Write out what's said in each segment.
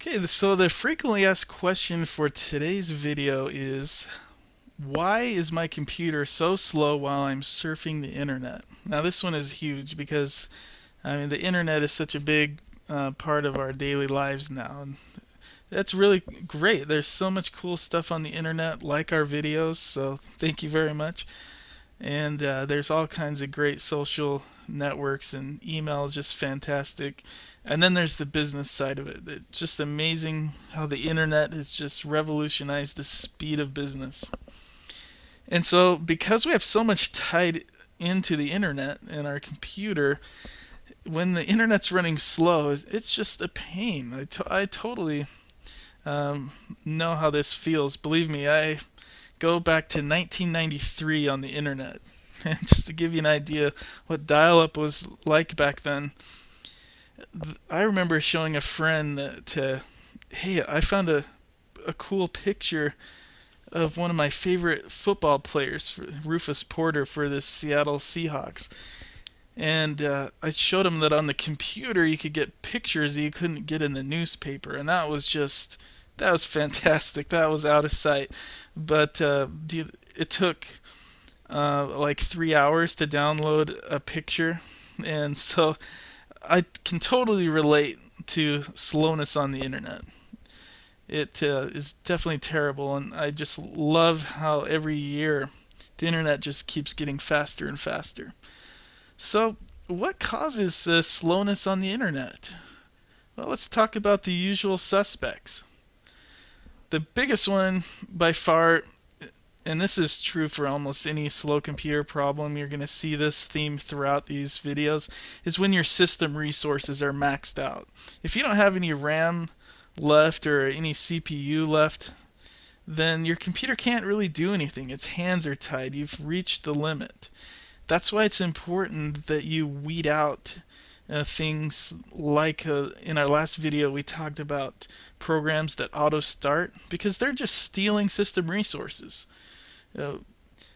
Okay, so the frequently asked question for today's video is why is my computer so slow while I'm surfing the internet? Now, this one is huge because the internet is such a big part of our daily lives now, and that's really great. There's so much cool stuff on the internet, like our videos, so thank you very much. And there's all kinds of great social networks, and email is just fantastic. And then there's the business side of it. It's just amazing how the internet has just revolutionized the speed of business. And so, because we have so much tied into the internet and our computer, when the internet's running slow, it's just a pain. I totally know how this feels. Believe me, I go back to 1993 on the internet. And just to give you an idea what dial-up was like back then, I remember showing a friend hey, I found a cool picture of one of my favorite football players, Rufus Porter for the Seattle Seahawks. And I showed him that on the computer you could get pictures that you couldn't get in the newspaper, and that was fantastic. That was out of sight, but it took like 3 hours to download a picture, and so I can totally relate to slowness on the internet. It is definitely terrible, and I just love how every year the internet just keeps getting faster and faster. So, what causes slowness on the internet? Well, let's talk about the usual suspects. The biggest one by far, and this is true for almost any slow computer problem, you're going to see this theme throughout these videos, is when your system resources are maxed out. If you don't have any RAM left or any CPU left, then your computer can't really do anything. Its hands are tied. You've reached the limit. That's why it's important that you weed out things like in our last video we talked about programs that auto start, because they're just stealing system resources. Uh,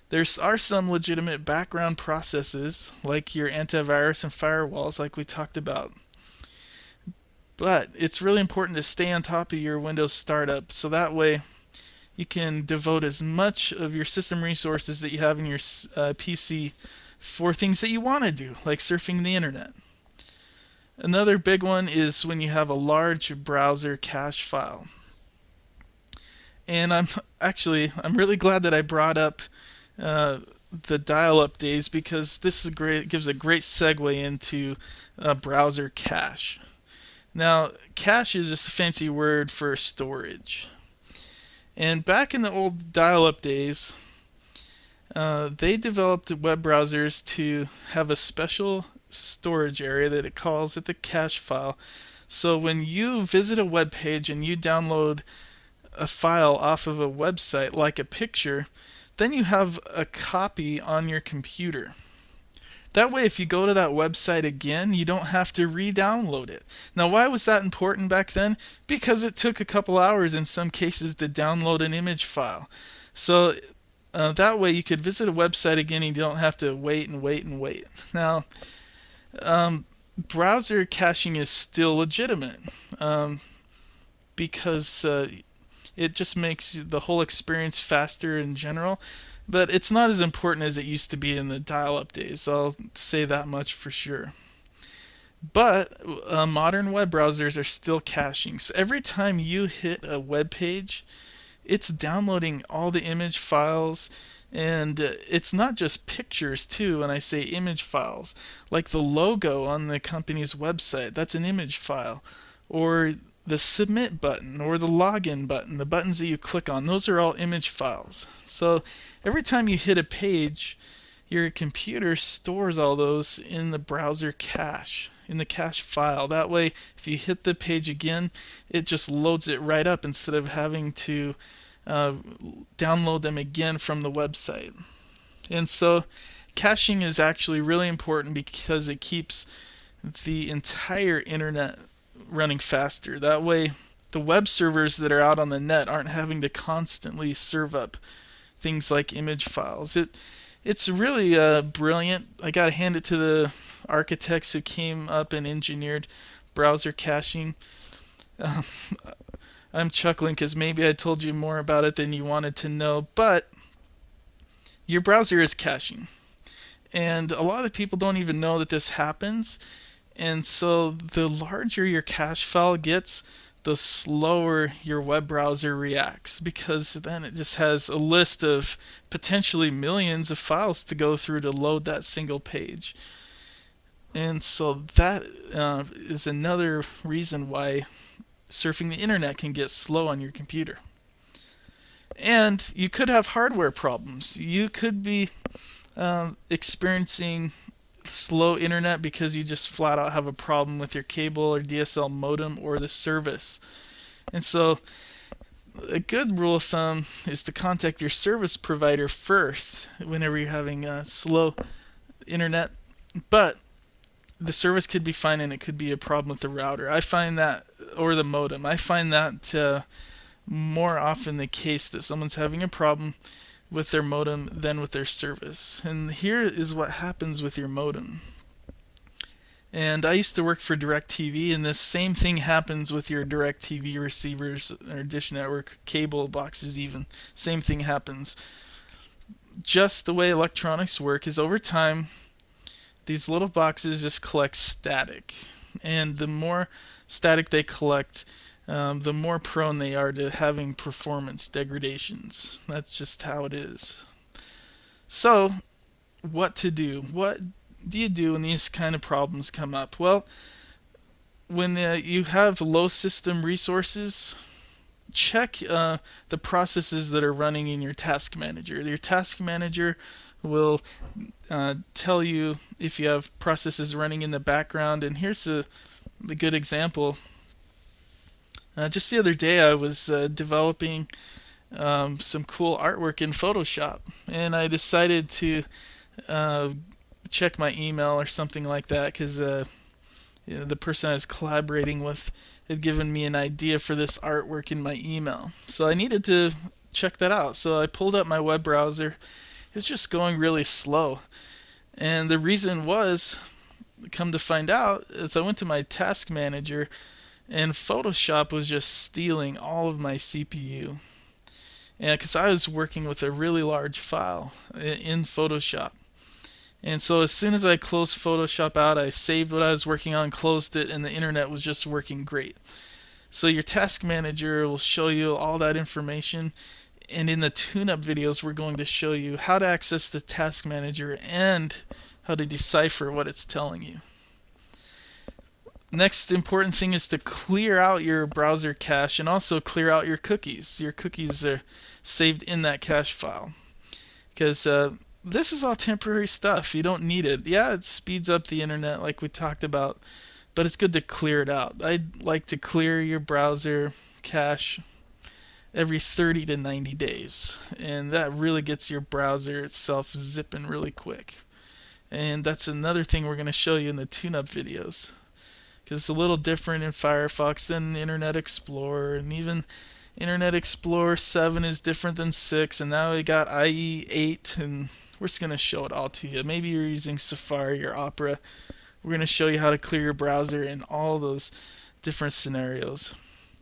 there are some legitimate background processes like your antivirus and firewalls, like we talked about. But it's really important to stay on top of your Windows startup so that way you can devote as much of your system resources that you have in your PC for things that you want to do, like surfing the internet. Another big one is when you have a large browser cache file. And I'm really glad that I brought up the dial-up days, because this is gives a great segue into browser cache. Now, cache is just a fancy word for storage. And back in the old dial-up days, they developed web browsers to have a special storage area that it calls the cache file. So when you visit a web page and you download a file off of a website, like a picture, then you have a copy on your computer. That way, if you go to that website again, you don't have to re-download it. Now, why was that important back then? Because it took a couple hours in some cases to download an image file. So that way you could visit a website again and you don't have to wait and wait and wait. Now, browser caching is still legitimate because it just makes the whole experience faster in general, but it's not as important as it used to be in the dial-up days. I'll say that much for sure. But modern web browsers are still caching. So every time you hit a web page, it's downloading all the image files, and it's not just pictures too. When I say image files, like the logo on the company's website, that's an image file, or the submit button or the login button, the buttons that you click on, those are all image files. So every time you hit a page, your computer stores all those in the browser cache, in the cache file. That way, if you hit the page again, it just loads it right up instead of having to download them again from the website. And so caching is actually really important because it keeps the entire internet running faster. That way, the web servers that are out on the net aren't having to constantly serve up things like image files. It's really brilliant. I gotta hand it to the architects who came up and engineered browser caching. Um, I'm chuckling because maybe I told you more about it than you wanted to know, but your browser is caching. And a lot of people don't even know that this happens. And so the larger your cache file gets, the slower your web browser reacts, because then it just has a list of potentially millions of files to go through to load that single page. And so that is another reason why surfing the internet can get slow on your computer. And you could have hardware problems. You could be experiencing slow internet because you just flat out have a problem with your cable or DSL modem or the service. And so a good rule of thumb is to contact your service provider first whenever you're having slow internet. But the service could be fine and it could be a problem with the router. I find that, or the modem. I find that more often the case that someone's having a problem with their modem than with their service. And here is what happens with your modem. And I used to work for DirecTV, and this same thing happens with your DirecTV receivers or Dish Network cable boxes even. Same thing happens. Just the way electronics work is over time, these little boxes just collect static. And the more static they collect, the more prone they are to having performance degradations. That's just how it is. So, what to do? What do you do when these kind of problems come up? Well, when you have low system resources, check the processes that are running in your task manager. Your task manager will tell you if you have processes running in the background. And here's a good example. Just the other day, I was developing some cool artwork in Photoshop, and I decided to uh, check my email or something like that because the person I was collaborating with had given me an idea for this artwork in my email. So I needed to check that out. So I pulled up my web browser. It was just going really slow. And the reason was, come to find out, is I went to my task manager and Photoshop was just stealing all of my CPU. And because I was working with a really large file in Photoshop. And so as soon as I closed Photoshop out, I saved what I was working on, closed it, and the internet was just working great. So your task manager will show you all that information. And in the tune-up videos, we're going to show you how to access the task manager and how to decipher what it's telling you. Next important thing is to clear out your browser cache and also clear out your cookies. Your cookies are saved in that cache file. Because this is all temporary stuff. You don't need it. Yeah, it speeds up the internet like we talked about, but it's good to clear it out. I'd like to clear your browser cache every 30 to 90 days. And that really gets your browser itself zipping really quick. And that's another thing we're going to show you in the tune-up videos. Because it's a little different in Firefox than Internet Explorer, and even Internet Explorer 7 is different than 6, and now we got IE 8, and we're just going to show it all to you. Maybe you're using Safari or Opera. We're going to show you how to clear your browser in all those different scenarios.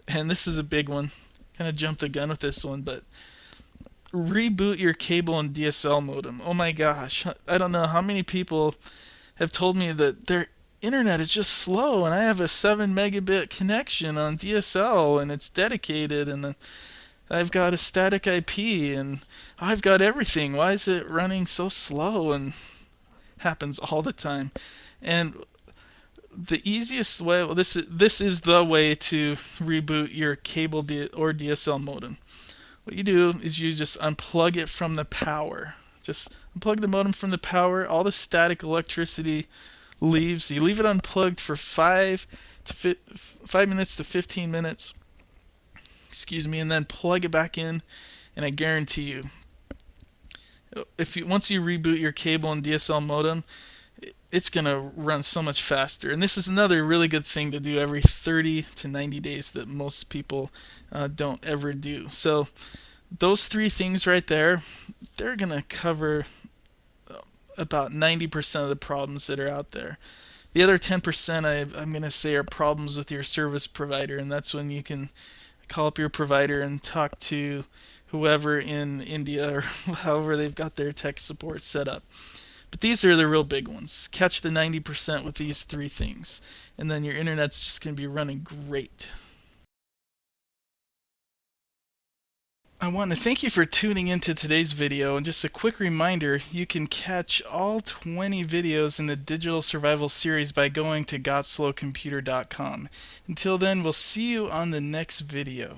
And this is a big one. Kind of jumped the gun with this one, but reboot your cable and DSL modem. Oh my gosh, I don't know how many people have told me that their internet is just slow, and I have a 7 megabit connection on DSL and it's dedicated, and I've got a static IP and I've got everything. Why is it running so slow? And happens all the time. And the easiest way, well, this is the way to reboot your cable or DSL modem. What you do is you just unplug it from the power. Just unplug the modem from the power. All the static electricity leaves. You leave it unplugged for 5 minutes to 15 minutes. Excuse me, and then plug it back in, and I guarantee you, once you reboot your cable and DSL modem, it's gonna run so much faster. And this is another really good thing to do every 30 to 90 days that most people don't ever do. So those 3 things right there, they're gonna cover about 90% of the problems that are out there. The other 10% I'm going to say are problems with your service provider, and that's when you can call up your provider and talk to whoever in India or however they've got their tech support set up. But these are the real big ones. Catch the 90% with these three things, and then your internet's just going to be running great. I want to thank you for tuning into today's video, and just a quick reminder, you can catch all 20 videos in the Digital Survival series by going to gotslowcomputer.com. Until then, we'll see you on the next video.